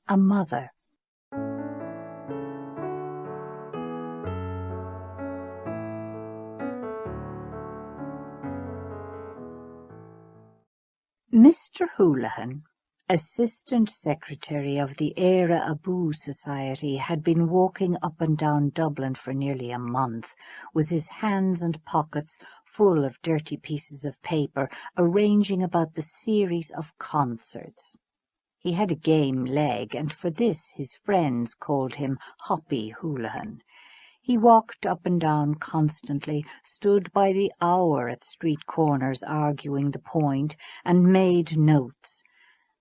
A Mother. Mr. Houlihan, Assistant Secretary of the Éire Aboo Society, had been walking up and down Dublin for nearly a month, with his hands and pockets full of dirty pieces of paper, arranging about the series of concerts. He had a game leg, and for this his friends called him Hoppy Houlihan. He walked up and down constantly, stood by the hour at street corners arguing the point, and made notes.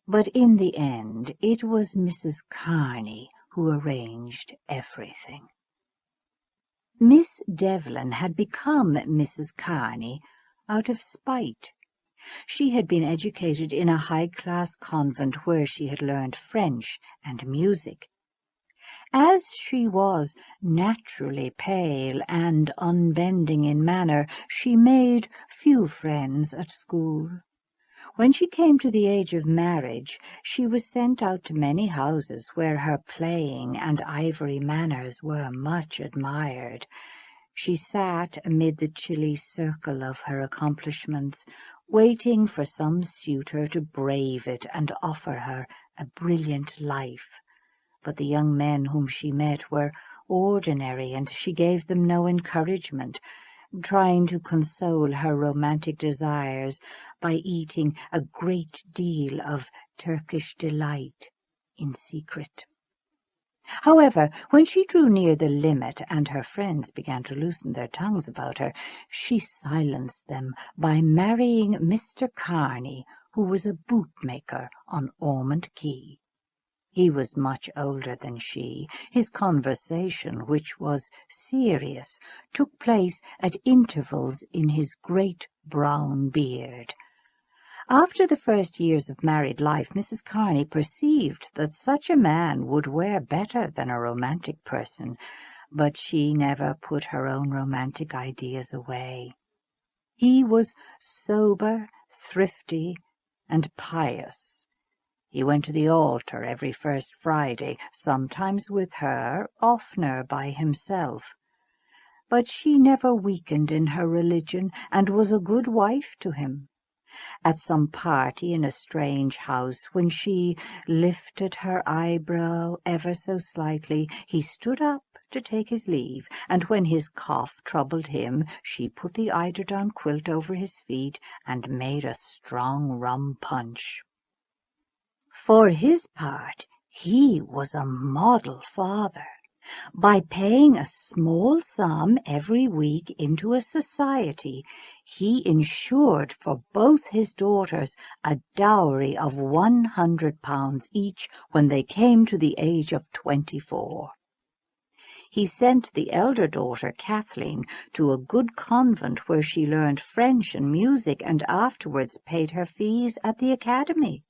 But in the end it was Mrs. Kearney who arranged everything. Miss Devlin had become Mrs. Kearney out of spite. She had been educated in a high-class convent where she had learned French and music. As she was naturally pale and unbending in manner, she made few friends at school. When she came to the age of marriage, she was sent out to many houses where her playing and ivory manners were much admired. She sat amid the chilly circle of her accomplishments, waiting for some suitor to brave it and offer her a brilliant life. But the young men whom she met were ordinary, and she gave them no encouragement, trying to console her romantic desires by eating a great deal of Turkish delight in secret. However, when she drew near the limit and her friends began to loosen their tongues about her, she silenced them by marrying Mr. Kearney, who was a bootmaker on Ormond Quay. He was much older than she. His conversation, which was serious, took place at intervals in his great brown beard. After the first years of married life, Mrs. Kearney perceived that such a man would wear better than a romantic person, but she never put her own romantic ideas away. He was sober, thrifty, and pious. He went to the altar every first Friday, sometimes with her, oftener by himself. But she never weakened in her religion, and was a good wife to him. At some party in a strange house, when she lifted her eyebrow ever so slightly, he stood up to take his leave, and when his cough troubled him, she put the eiderdown quilt over his feet and made a strong rum punch. For his part, he was a model father. By paying a small sum every week into a society, he ensured for both his daughters a dowry of £100 each when they came to the age of 24. He sent the elder daughter, Kathleen, to a good convent where she learned French and music, and afterwards paid her fees at the academy.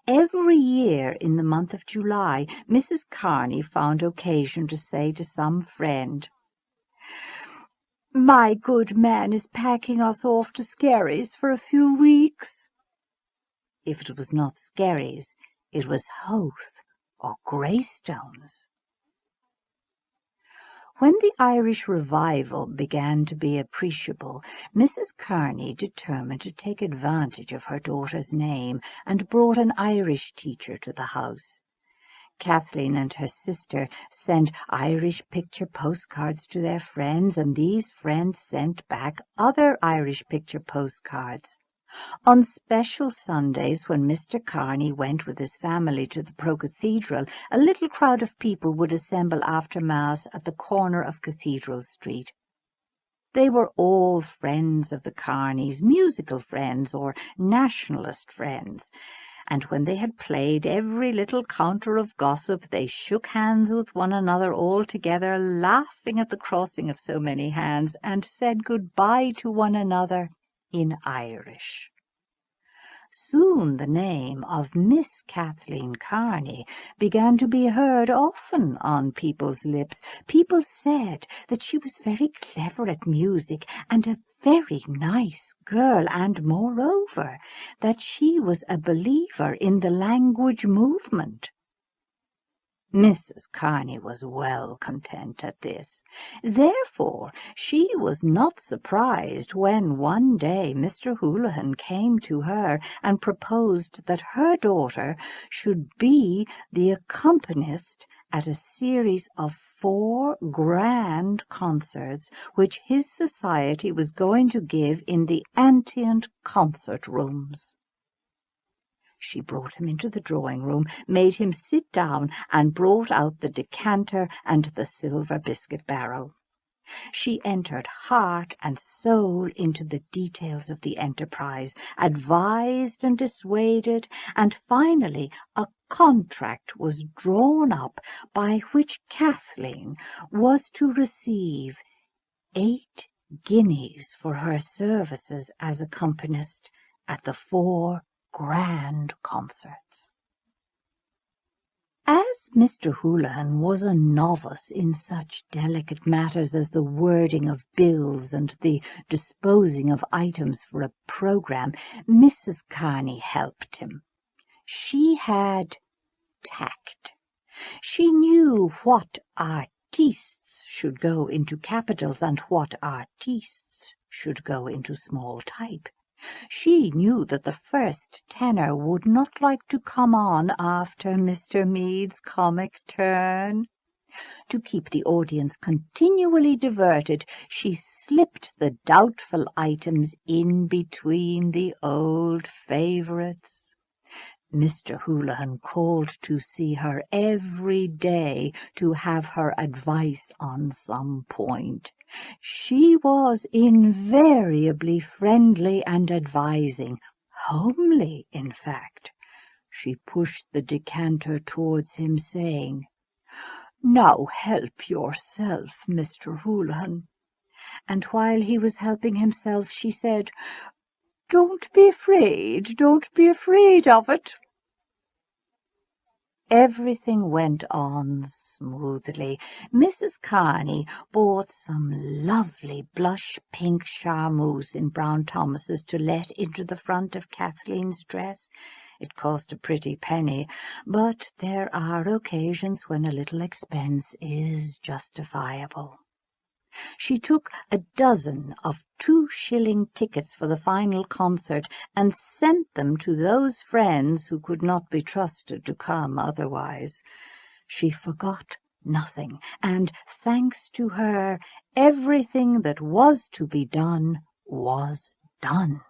Every year in the month of July, Mrs. Kearney found occasion to say to some friend, "My good man is packing us off to Skerries for a few weeks." If it was not Skerries, it was Howth or Greystones. When the Irish revival began to be appreciable, Mrs. Kearney determined to take advantage of her daughter's name, and brought an Irish teacher to the house. Kathleen and her sister sent Irish picture postcards to their friends, and these friends sent back other Irish picture postcards. On special Sundays, when Mr. Kearney went with his family to the Pro-Cathedral, a little crowd of people would assemble after Mass at the corner of Cathedral Street. They were all friends of the Kearneys, musical friends or nationalist friends, and when they had played every little counter of gossip, they shook hands with one another all together, laughing at the crossing of so many hands, and said good-bye to one another in Irish. Soon the name of Miss Kathleen Kearney began to be heard often on people's lips. People said that she was very clever at music and a very nice girl, and moreover that she was a believer in the language movement. Mrs. Kearney was well content at this. Therefore she was not surprised when one day Mr. Houlihan came to her and proposed that her daughter should be the accompanist at a series of 4 grand concerts which his society was going to give in the Antient concert rooms. She brought him into the drawing-room, made him sit down, and brought out the decanter and the silver biscuit barrel. She entered heart and soul into the details of the enterprise, advised and dissuaded, and finally a contract was drawn up by which Kathleen was to receive 8 guineas for her services as accompanist at the 4 grand concerts. As Mr. Houlihan was a novice in such delicate matters as the wording of bills and the disposing of items for a programme, Mrs. Kearney helped him. She had tact. She knew what artistes should go into capitals and what artistes should go into small type. She knew that the first tenor would not like to come on after Mr. Meade's comic turn. To keep the audience continually diverted, she slipped the doubtful items in between the old favourites. Mr. Houlihan called to see her every day to have her advice on some point. She was invariably friendly and advising, homely, in fact. She pushed the decanter towards him, saying, "Now help yourself, Mr. Houlihan." And while he was helping himself, she said, "Don't be afraid of it." Everything went on smoothly. Mrs. Kearney bought some lovely blush-pink charmeuse in Brown Thomas's to let into the front of Kathleen's dress. It cost a pretty penny, but there are occasions when a little expense is justifiable. She took a dozen of 2-shilling tickets for the final concert and sent them to those friends who could not be trusted to come otherwise. She forgot nothing, and, thanks to her, everything that was to be done was done.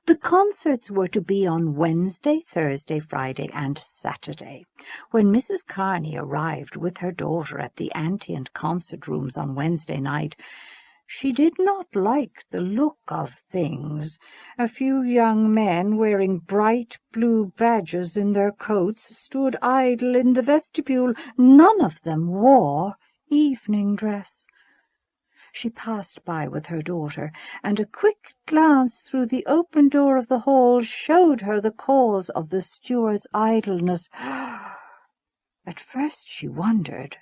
The concerts were to be on Wednesday, Thursday, Friday, and Saturday. When Mrs. Kearney arrived with her daughter at the Antient concert rooms on Wednesday night, she did not like the look of things. A few young men wearing bright blue badges in their coats stood idle in the vestibule. None of them wore evening dress. She passed by with her daughter, and a quick glance through the open door of the hall showed her the cause of the steward's idleness. At first she wondered,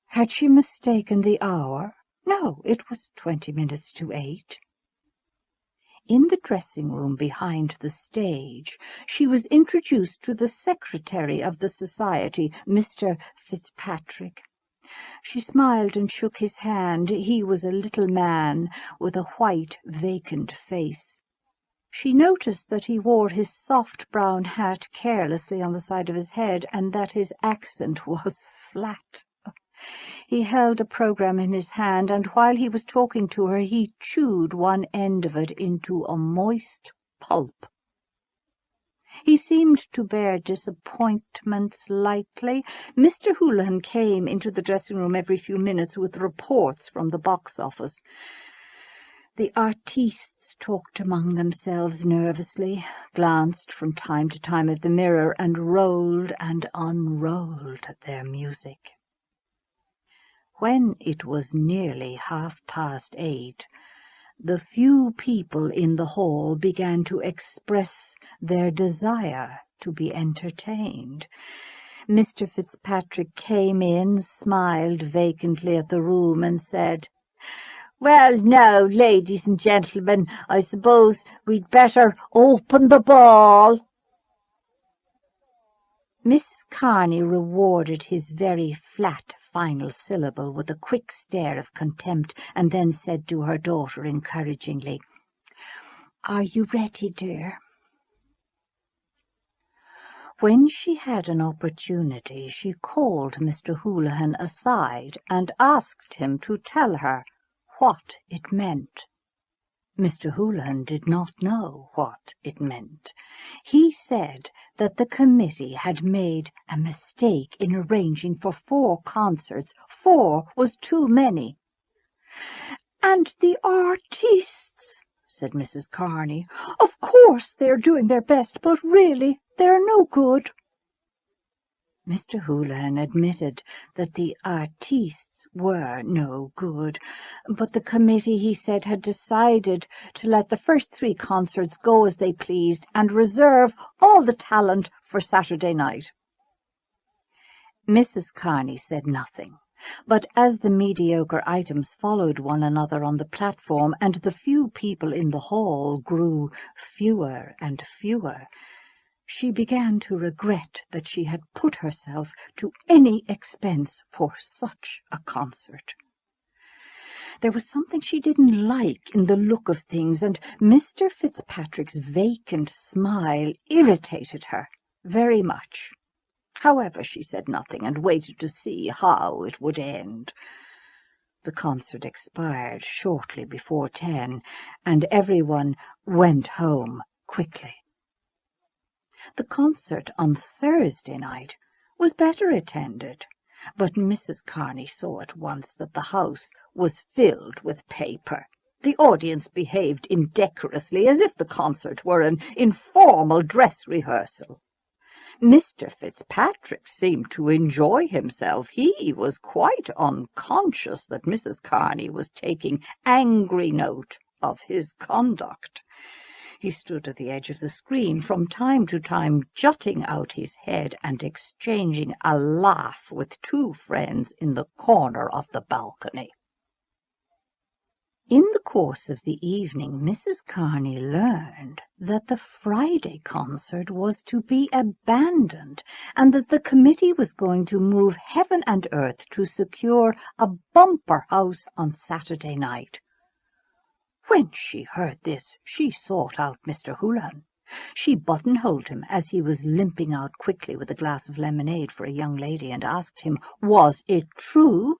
had she mistaken the hour? No, it was 20 minutes to 8. In the dressing-room behind the stage, she was introduced to the secretary of the society, Mr. Fitzpatrick. She smiled and shook his hand. He was a little man with a white, vacant face. She noticed that he wore his soft brown hat carelessly on the side of his head, and that his accent was flat. He held a programme in his hand, and while he was talking to her, he chewed one end of it into a moist pulp. He seemed to bear disappointments lightly. Mr. Houlihan came into the dressing-room every few minutes with reports from the box office. The artistes talked among themselves nervously, glanced from time to time at the mirror, and rolled and unrolled their music. When it was nearly 8:30, the few people in the hall began to express their desire to be entertained. Mr. Fitzpatrick came in, smiled vacantly at the room, and said, "Well, now, ladies and gentlemen, I suppose we'd better open the ball." Mrs. Kearney rewarded his very flat final syllable with a quick stare of contempt, and then said to her daughter encouragingly, "Are you ready, dear?" When she had an opportunity, she called Mr. Houlihan aside and asked him to tell her what it meant. Mr. Houlihan did not know what it meant. He said that the committee had made a mistake in arranging for 4 concerts. 4 was too many. "And the artistes," said Mrs. Kearney. "Of course they're doing their best, but really they're no good." Mr. Houlihan admitted that the artistes were no good, but the committee, he said, had decided to let the first 3 concerts go as they pleased and reserve all the talent for Saturday night. Mrs. Kearney said nothing, but as the mediocre items followed one another on the platform and the few people in the hall grew fewer and fewer, she began to regret that she had put herself to any expense for such a concert. There was something she didn't like in the look of things, and Mr. Fitzpatrick's vacant smile irritated her very much. However, she said nothing and waited to see how it would end. The concert expired shortly before 10, and everyone went home quickly. The concert on Thursday night was better attended, but Mrs. Kearney saw at once that the house was filled with paper. The audience behaved indecorously, as if the concert were an informal dress rehearsal. Mr. Fitzpatrick seemed to enjoy himself. He was quite unconscious that Mrs. Kearney was taking angry note of his conduct. He stood at the edge of the screen, from time to time jutting out his head and exchanging a laugh with 2 friends in the corner of the balcony. In the course of the evening, Mrs. Kearney learned that the Friday concert was to be abandoned, and that the committee was going to move heaven and earth to secure a bumper house on Saturday night. When she heard this, she sought out Mr. Houlihan. She buttonholed him as he was limping out quickly with a glass of lemonade for a young lady, and asked him, was it true?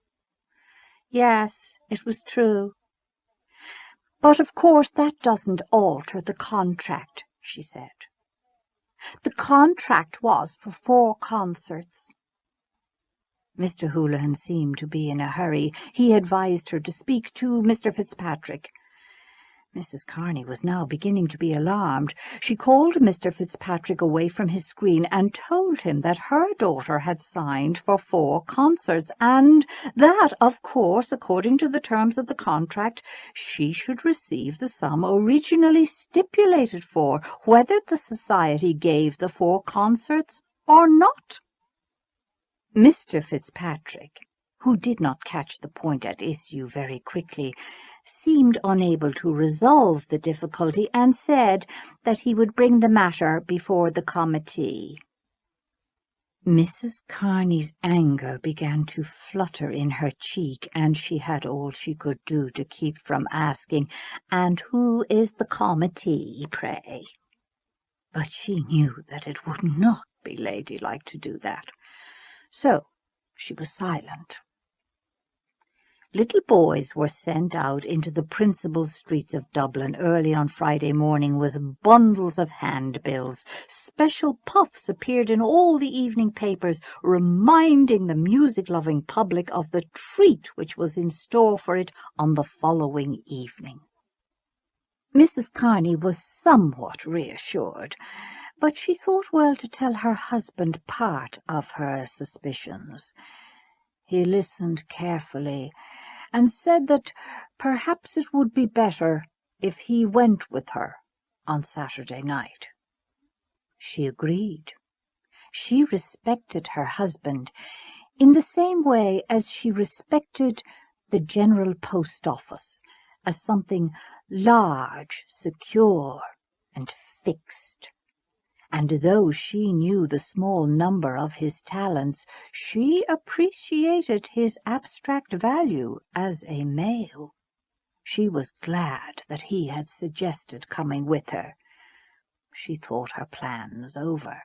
Yes, it was true. But of course that doesn't alter the contract, she said. The contract was for 4 concerts. Mr. Houlihan seemed to be in a hurry. He advised her to speak to Mr. Fitzpatrick. Mrs. Kearney was now beginning to be alarmed. She called Mr. Fitzpatrick away from his screen and told him that her daughter had signed for 4 concerts, and that, of course, according to the terms of the contract, she should receive the sum originally stipulated for, whether the society gave the 4 concerts or not. Mr. Fitzpatrick, who did not catch the point at issue very quickly, seemed unable to resolve the difficulty, and said that he would bring the matter before the committee. Mrs. Kearney's anger began to flutter in her cheek, and she had all she could do to keep from asking, "And who is the committee, pray?" But she knew that it would not be ladylike to do that, so she was silent. Little boys were sent out into the principal streets of Dublin early on Friday morning with bundles of handbills. Special puffs appeared in all the evening papers, reminding the music-loving public of the treat which was in store for it on the following evening. Mrs. Kearney was somewhat reassured, but she thought well to tell her husband part of her suspicions. He listened carefully, and said that perhaps it would be better if he went with her on Saturday night. She agreed. She respected her husband in the same way as she respected the General Post Office, as something large, secure, and fixed. and though she knew the small number of his talents, she appreciated his abstract value as a male. She was glad that he had suggested coming with her. She thought her plans over.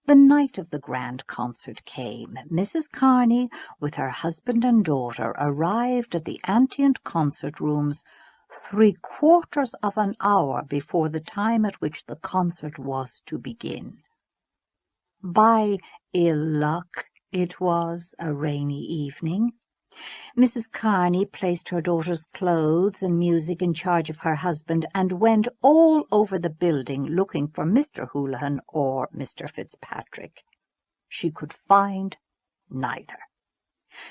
The night of the grand concert came. Mrs. Kearney, with her husband and daughter, arrived at the Antient Concert Rooms 3/4 of an hour before the time at which the concert was to begin. By ill luck, it was a rainy evening. Mrs. Kearney placed her daughter's clothes and music in charge of her husband and went all over the building looking for Mr. Houlihan or Mr. Fitzpatrick. She could find neither.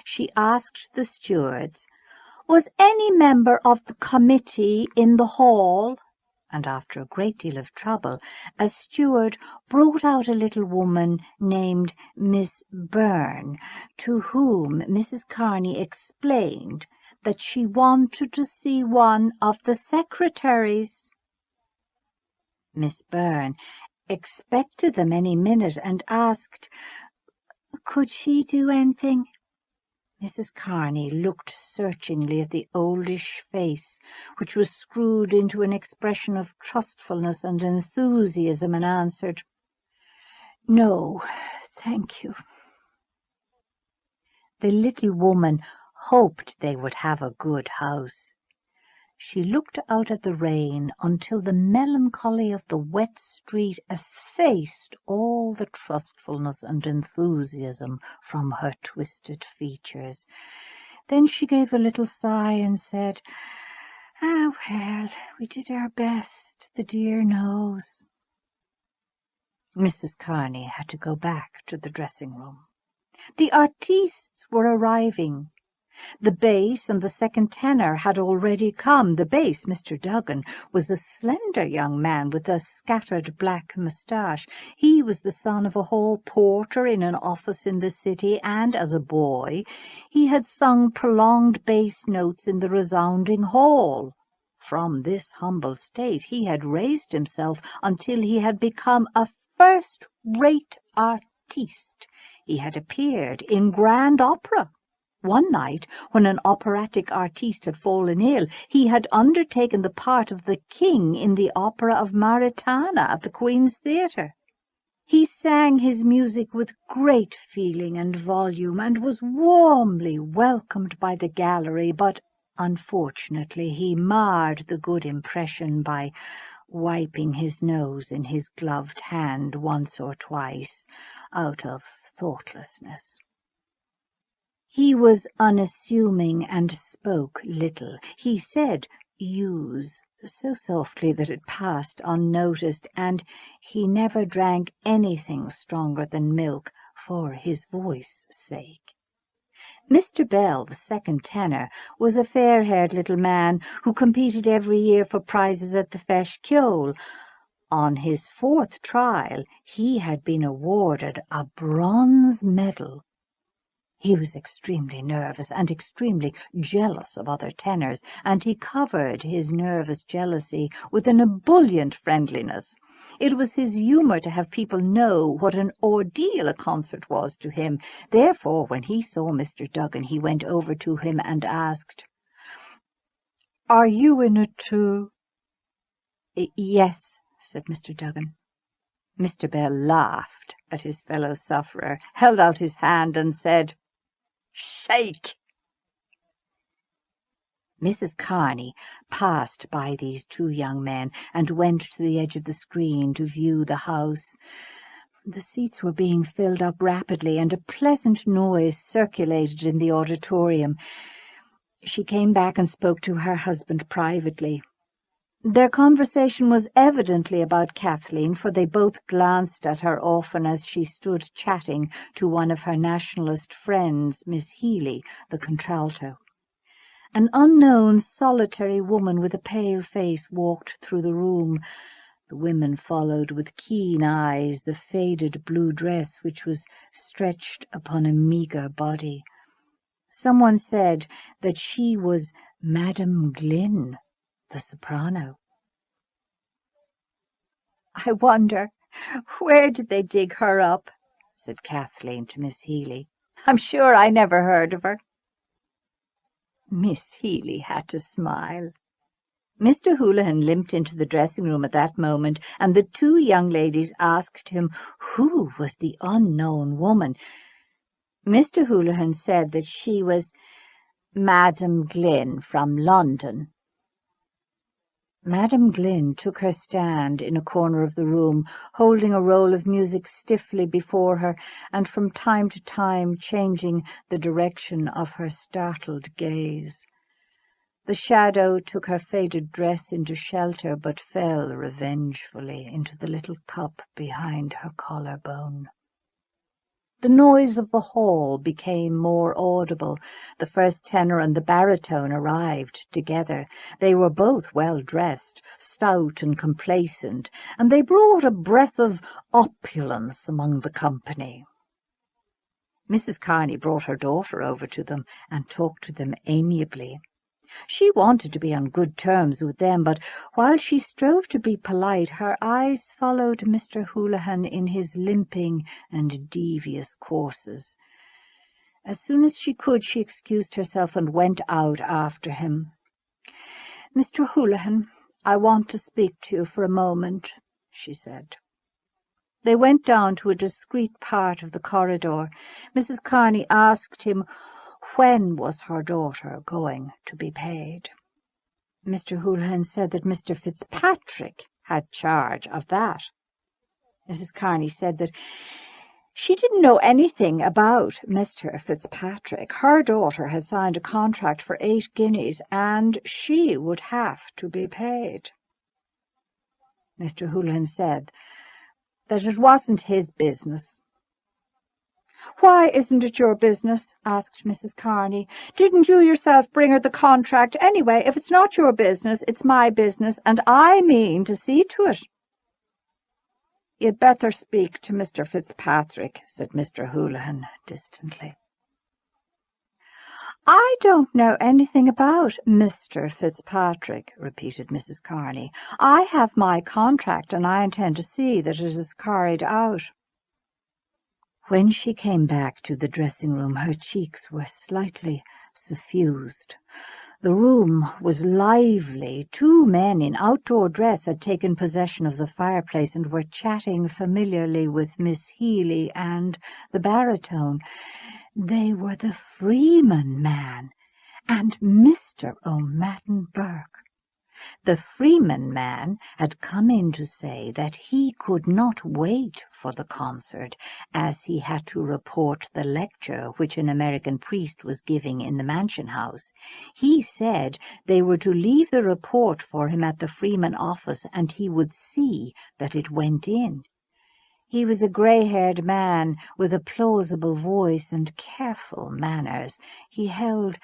She asked the stewards, "Was any member of the committee in the hall?" And after a great deal of trouble, a steward brought out a little woman named Miss Byrne, to whom Mrs. Kearney explained that she wanted to see one of the secretaries. Miss Byrne expected them any minute and asked, "Could she do anything?" Mrs. Kearney looked searchingly at the oldish face, which was screwed into an expression of trustfulness and enthusiasm, and answered, "No, thank you." The little woman hoped they would have a good house. She looked out at the rain until the melancholy of the wet street effaced all the trustfulness and enthusiasm from her twisted features. Then she gave a little sigh and said, "Ah, well, we did our best, the dear knows." Mrs. Kearney had to go back to the dressing-room. The artistes were arriving. The bass and the second tenor had already come. The bass, Mr. Duggan, was a slender young man with a scattered black moustache. He was the son of a hall porter in an office in the city, and as a boy he had sung prolonged bass notes in the resounding hall. From this humble state he had raised himself until he had become a first-rate artiste. He had appeared in grand opera. One night, when an operatic artiste had fallen ill, he had undertaken the part of the king in the opera of Maritana at the Queen's Theatre. He sang his music with great feeling and volume, and was warmly welcomed by the gallery, but unfortunately he marred the good impression by wiping his nose in his gloved hand once or twice, out of thoughtlessness. He was unassuming and spoke little. He said "use" so softly that it passed unnoticed, and he never drank anything stronger than milk for his voice's sake. Mr. Bell, the second tenor, was a fair-haired little man who competed every year for prizes at the Feis Ceoil. On his fourth trial he had been awarded a bronze medal. He was extremely nervous and extremely jealous of other tenors, and he covered his nervous jealousy with an ebullient friendliness. It was his humour to have people know what an ordeal a concert was to him. Therefore, when he saw Mr. Duggan, he went over to him and asked, "Are you in it too?" "Yes," said Mr. Duggan. Mr. Bell laughed at his fellow-sufferer, held out his hand, and said, "Shake!" Mrs. Kearney passed by these two young men and went to the edge of the screen to view the house. The seats were being filled up rapidly, and a pleasant noise circulated in the auditorium. She came back and spoke to her husband privately. Their conversation was evidently about Kathleen, for they both glanced at her often as she stood chatting to one of her nationalist friends, Miss Healy, the contralto. An unknown, solitary woman with a pale face walked through the room. The women followed with keen eyes the faded blue dress which was stretched upon a meagre body. Someone said that she was Madame Glynn, the soprano. "I wonder where did they dig her up?" said Kathleen to Miss Healy. "I'm sure I never heard of her." Miss Healy had to smile. Mr. Houlihan limped into the dressing-room at that moment, and the two young ladies asked him who was the unknown woman. Mr. Houlihan said that she was Madam Glynn from London. Madam Glynn took her stand in a corner of the room, holding a roll of music stiffly before her, and from time to time changing the direction of her startled gaze. The shadow took her faded dress into shelter, but fell revengefully into the little cup behind her collarbone. The noise of the hall became more audible. The first tenor and the baritone arrived together. They were both well dressed, stout and complacent, and they brought a breath of opulence among the company. Mrs. Kearney brought her daughter over to them and talked to them amiably. She wanted to be on good terms with them, but while she strove to be polite, her eyes followed Mr. Houlihan in his limping and devious courses. As soon as she could, she excused herself and went out after him. "Mr. Houlihan, I want to speak to you for a moment," she said. They went down to a discreet part of the corridor. Mrs. Kearney asked him when was her daughter going to be paid. Mr. Houlihan said that Mr. Fitzpatrick had charge of that. Mrs. Kearney said that she didn't know anything about Mr. Fitzpatrick. Her daughter had signed a contract for 8 guineas, and she would have to be paid. Mr. Houlihan said that it wasn't his business. "Why isn't it your business?" asked Mrs. Kearney. "Didn't you yourself bring her the contract? Anyway, if it's not your business, it's my business, and I mean to see to it." "You'd better speak to Mr. Fitzpatrick," said Mr. Houlihan distantly. "I don't know anything about Mr. Fitzpatrick," repeated Mrs. Kearney. "I have my contract, and I intend to see that it is carried out." When she came back to the dressing-room, her cheeks were slightly suffused. The room was lively. 2 men in outdoor dress had taken possession of the fireplace and were chatting familiarly with Miss Healy and the baritone. They were the Freeman man and Mr. O'Madden Burke. The Freeman man had come in to say that he could not wait for the concert, as he had to report the lecture which an American priest was giving in the Mansion House. He said they were to leave the report for him at the Freeman office, and he would see that it went in. He was a grey-haired man with a plausible voice and careful manners. He held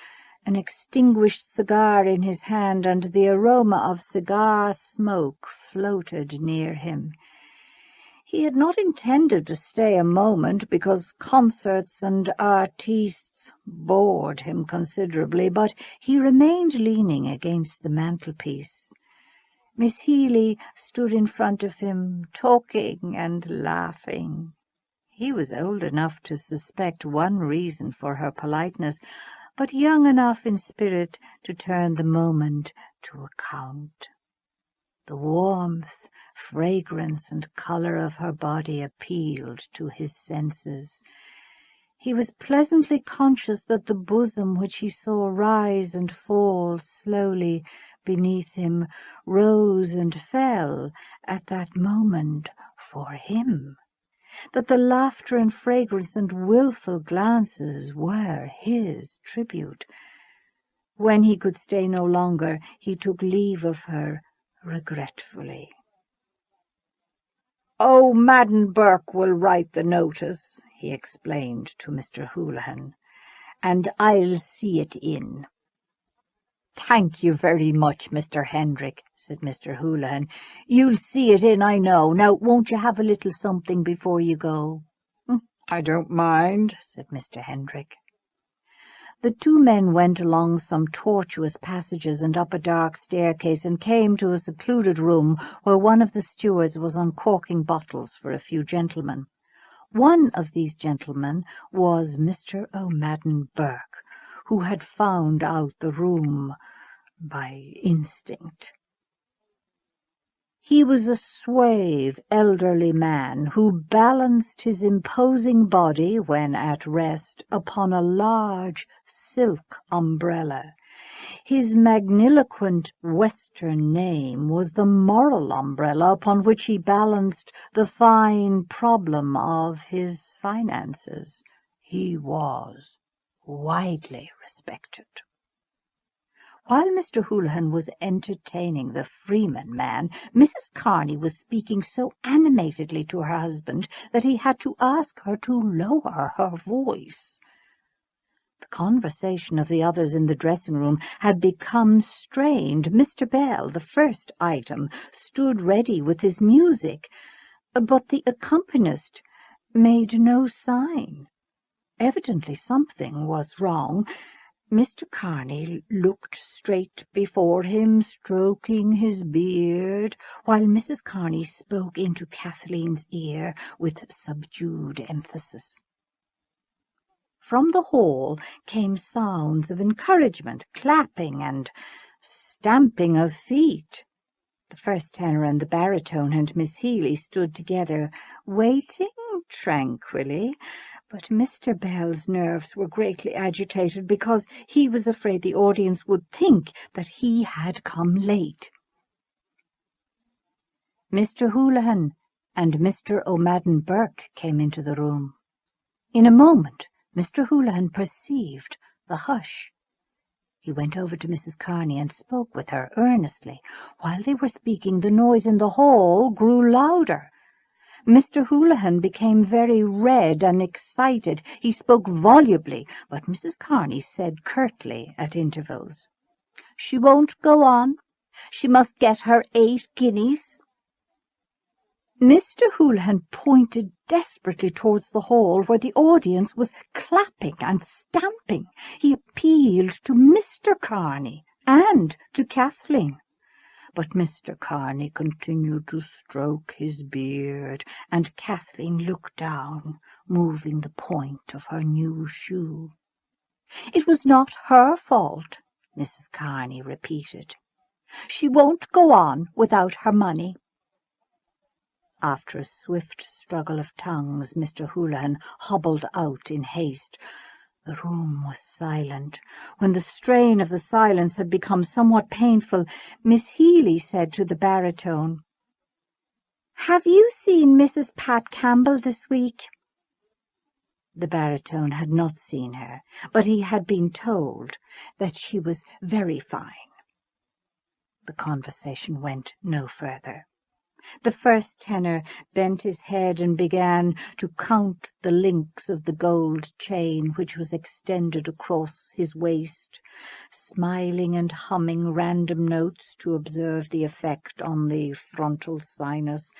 an extinguished cigar in his hand, and the aroma of cigar smoke floated near him. He had not intended to stay a moment, because concerts and artistes bored him considerably, but he remained leaning against the mantelpiece. Miss Healy stood in front of him, talking and laughing. He was old enough to suspect one reason for her politeness, but young enough in spirit to turn the moment to account. The warmth, fragrance, and colour of her body appealed to his senses. He was pleasantly conscious that the bosom which he saw rise and fall slowly beneath him rose and fell at that moment for him, that the laughter and fragrance and wilful glances were his tribute. When he could stay no longer, he took leave of her regretfully. "O'Madden Burke will write the notice," he explained to Mr. Houlihan, "and I'll see it in." "Thank you very much, Mr. Hendrick," said Mr. Houlihan. "You'll see it in, I know. Now, won't you have a little something before you go?" "I don't mind," said Mr. Hendrick. The two men went along some tortuous passages and up a dark staircase and came to a secluded room where one of the stewards was uncorking bottles for a few gentlemen. One of these gentlemen was Mr. O'Madden Burke, who had found out the room by instinct. He was a suave, elderly man who balanced his imposing body, when at rest, upon a large silk umbrella. His magniloquent Western name was the moral umbrella upon which he balanced the fine problem of his finances. He was widely respected. While Mr. Houlihan was entertaining the Freeman man, Mrs. Kearney was speaking so animatedly to her husband that he had to ask her to lower her voice. The conversation of the others in the dressing-room had become strained. Mr. Bell, the first item, stood ready with his music, but the accompanist made no sign. Evidently something was wrong. Mr. Kearney looked straight before him, stroking his beard, while Mrs. Kearney spoke into Kathleen's ear with subdued emphasis. From the hall came sounds of encouragement, clapping and stamping of feet. The first tenor and the baritone and Miss Healy stood together, waiting tranquilly. But Mr. Bell's nerves were greatly agitated because he was afraid the audience would think that he had come late. Mr. Houlihan and Mr. O'Madden Burke came into the room. In a moment Mr. Houlihan perceived the hush. He went over to Mrs. Kearney and spoke with her earnestly. While they were speaking, the noise in the hall grew louder. Mr. Houlihan became very red and excited. He spoke volubly, but Mrs. Kearney said curtly at intervals, "She won't go on. She must get her 8 guineas. Mr. Houlihan pointed desperately towards the hall, where the audience was clapping and stamping. He appealed to Mr. Kearney and to Kathleen. But Mr. Kearney continued to stroke his beard, and Kathleen looked down, moving the point of her new shoe. "It was not her fault," Mrs. Kearney repeated. "She won't go on without her money." After a swift struggle of tongues, Mr. Houlihan hobbled out in haste. The room was silent. When the strain of the silence had become somewhat painful, Miss Healy said to the baritone, "Have you seen Mrs. Pat Campbell this week?" The baritone had not seen her, but he had been told that she was very fine. The conversation went no further. The first tenor bent his head and began to count the links of the gold chain which was extended across his waist, smiling and humming random notes to observe the effect on the frontal sinus.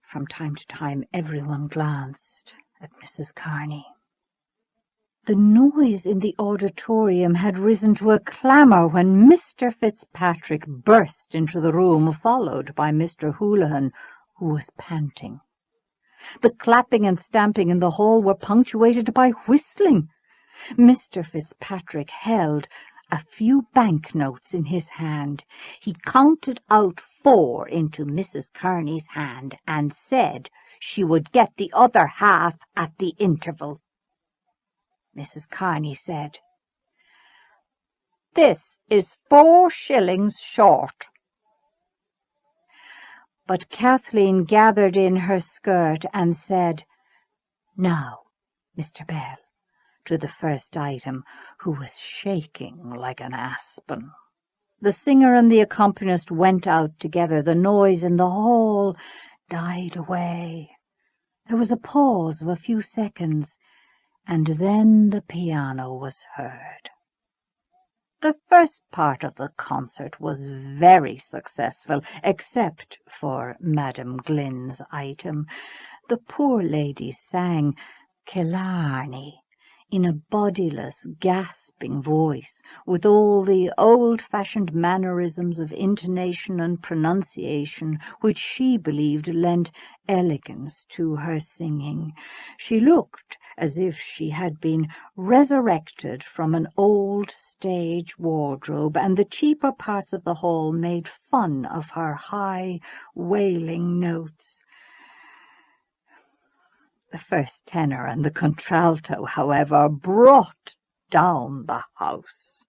From time to time everyone glanced at Mrs. Kearney. The noise in the auditorium had risen to a clamour when Mr. Fitzpatrick burst into the room, followed by Mr. Houlihan, who was panting. The clapping and stamping in the hall were punctuated by whistling. Mr. Fitzpatrick held a few banknotes in his hand. He counted out 4 into Mrs. Kearney's hand and said she would get the other half at the interval. Mrs. Kearney said, "This is 4 shillings short." But Kathleen gathered in her skirt and said, "Now, Mr. Bell," to the first item, who was shaking like an aspen. The singer and the accompanist went out together. The noise in the hall died away. There was a pause of a few seconds, and then the piano was heard. The first part of the concert was very successful, except for Madam Glynn's item. The poor lady sang Killarney in a bodiless, gasping voice, with all the old-fashioned mannerisms of intonation and pronunciation which she believed lent elegance to her singing. She looked as if she had been resurrected from an old stage wardrobe, and the cheaper parts of the hall made fun of her high, wailing notes. The first tenor and the contralto, however, brought down the house.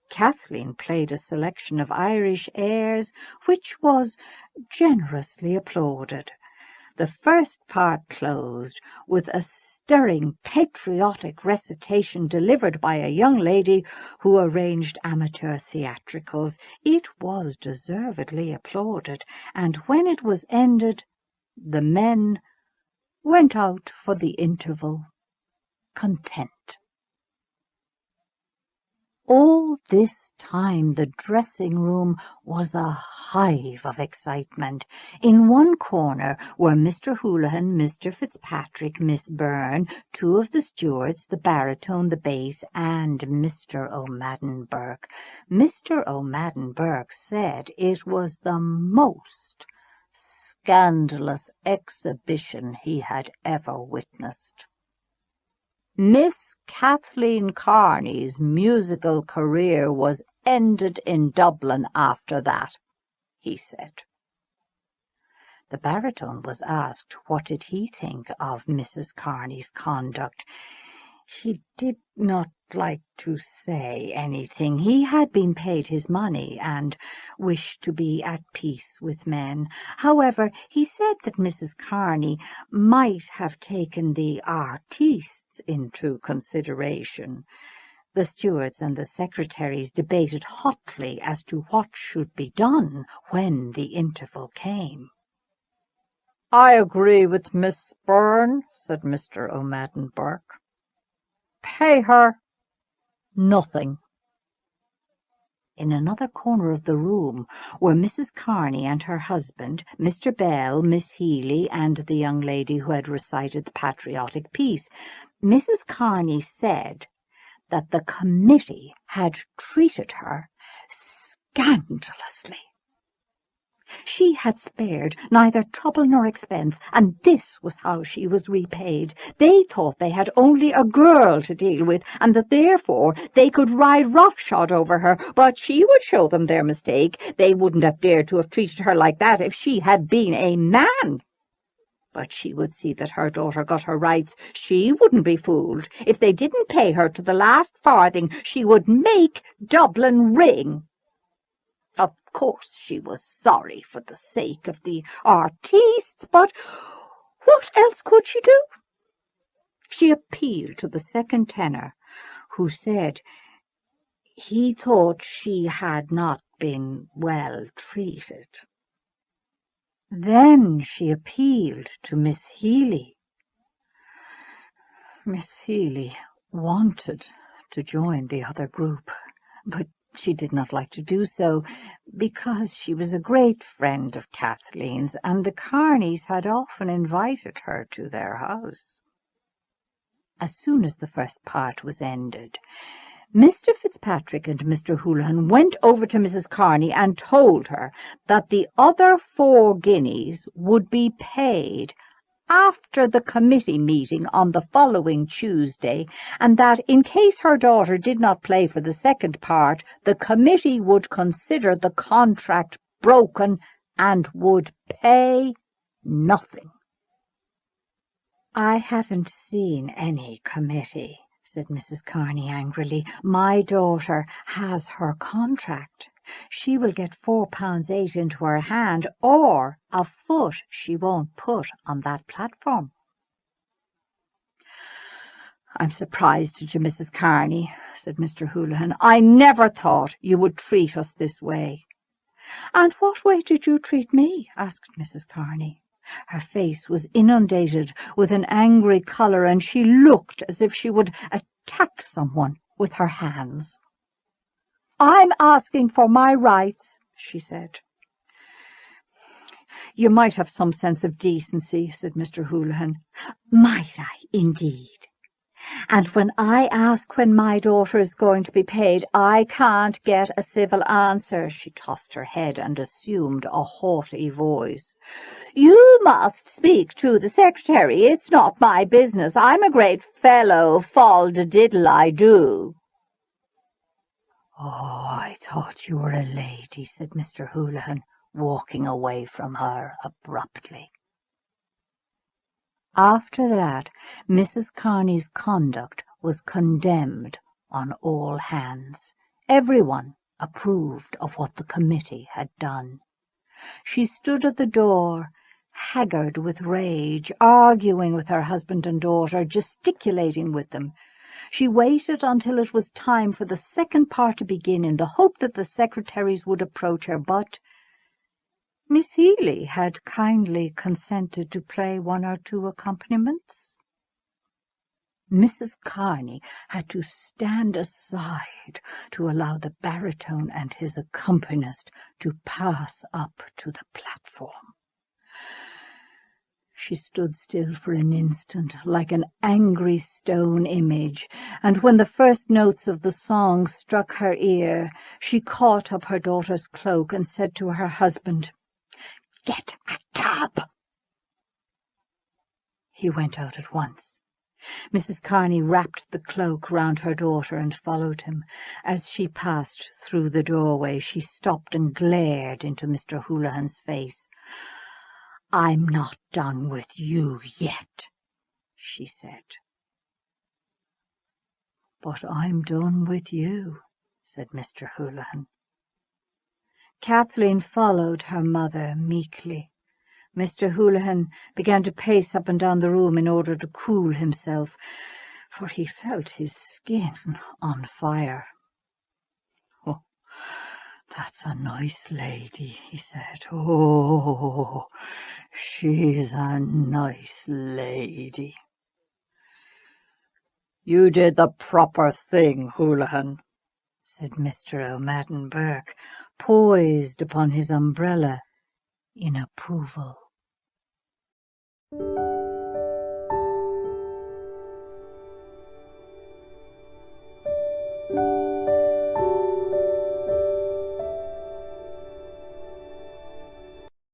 Kathleen played a selection of Irish airs which was generously applauded. The first part closed with a stirring patriotic recitation delivered by a young lady who arranged amateur theatricals. It was deservedly applauded, and when it was ended, the men went out for the interval, content. All this time the dressing-room was a hive of excitement. In one corner were Mr. Houlihan, Mr. Fitzpatrick, Miss Byrne, two of the stewards, the baritone, the bass, and Mr. O'Madden Burke. Mr. O'Madden Burke said it was the most scandalous exhibition he had ever witnessed. Miss Kathleen Kearney's musical career was ended in Dublin after that, he said. The baritone was asked what did he think of Mrs. Kearney's conduct. He did not like to say anything. He had been paid his money and wished to be at peace with men. However, he said that Mrs. Kearney might have taken the artistes into consideration. The stewards and the secretaries debated hotly as to what should be done when the interval came. "I agree with Miss Byrne," said Mr. O'Madden Burke. "Pay her nothing." In another corner of the room were Mrs. Kearney and her husband, Mr. Bell, Miss Healy, and the young lady who had recited the patriotic piece. Mrs. Kearney said that the committee had treated her scandalously. She had spared neither trouble nor expense, and this was how she was repaid. They thought they had only a girl to deal with, and that therefore they could ride roughshod over her, but she would show them their mistake. They wouldn't have dared to have treated her like that if she had been a man. But she would see that her daughter got her rights. She wouldn't be fooled. If they didn't pay her to the last farthing, she would make Dublin ring. Of course she was sorry for the sake of the artistes, but what else could she do? She appealed to the second tenor, who said he thought she had not been well treated. Then she appealed to Miss Healy. Miss Healy wanted to join the other group, but she did not like to do so, because she was a great friend of Kathleen's, and the Kearneys had often invited her to their house. As soon as the first part was ended, Mr. Fitzpatrick and Mr. Houlihan went over to Mrs. Kearney and told her that the other 4 guineas would be paid after the committee meeting on the following Tuesday, and that in case her daughter did not play for the second part, the committee would consider the contract broken and would pay nothing. "I haven't seen any committee," said Mrs. Kearney angrily. "My daughter has her contract. She will get £4.8 into her hand, or a foot she won't put on that platform." "I'm surprised at you, Mrs. Kearney," said Mr. Houlihan. "I never thought you would treat us this way." "And what way did you treat me?" asked Mrs. Kearney. Her face was inundated with an angry colour, and she looked as if she would attack someone with her hands. "I'm asking for my rights," she said. "You might have some sense of decency," said Mr. Houlihan. "Might I, indeed? And when I ask when my daughter is going to be paid, I can't get a civil answer." She tossed her head and assumed a haughty voice. "You must speak to the secretary. It's not my business. I'm a great fellow, fall-de-diddle-I-do." "Oh, I thought you were a lady," said Mr. Houlihan, walking away from her abruptly. After that, Mrs. Kearney's conduct was condemned on all hands. Everyone approved of what the committee had done. She stood at the door, haggard with rage, arguing with her husband and daughter, gesticulating with them. She waited until it was time for the second part to begin in the hope that the secretaries would approach her, but Miss Healy had kindly consented to play one or two accompaniments. Mrs. Kearney had to stand aside to allow the baritone and his accompanist to pass up to the platform. She stood still for an instant, like an angry stone image, and when the first notes of the song struck her ear, she caught up her daughter's cloak and said to her husband, "Get a cab." He went out at once. Mrs. Kearney wrapped the cloak round her daughter and followed him. As she passed through the doorway, she stopped and glared into Mr. Houlihan's face. "I'm not done with you yet," she said. "But I'm done with you," said Mr. Houlihan. Kathleen followed her mother meekly. Mr. Houlihan began to pace up and down the room in order to cool himself, for he felt his skin on fire. "Oh, that's a nice lady," he said. "Oh, she's a nice lady." "You did the proper thing, Houlihan," said Mr. O'Madden Burke, poised upon his umbrella in approval.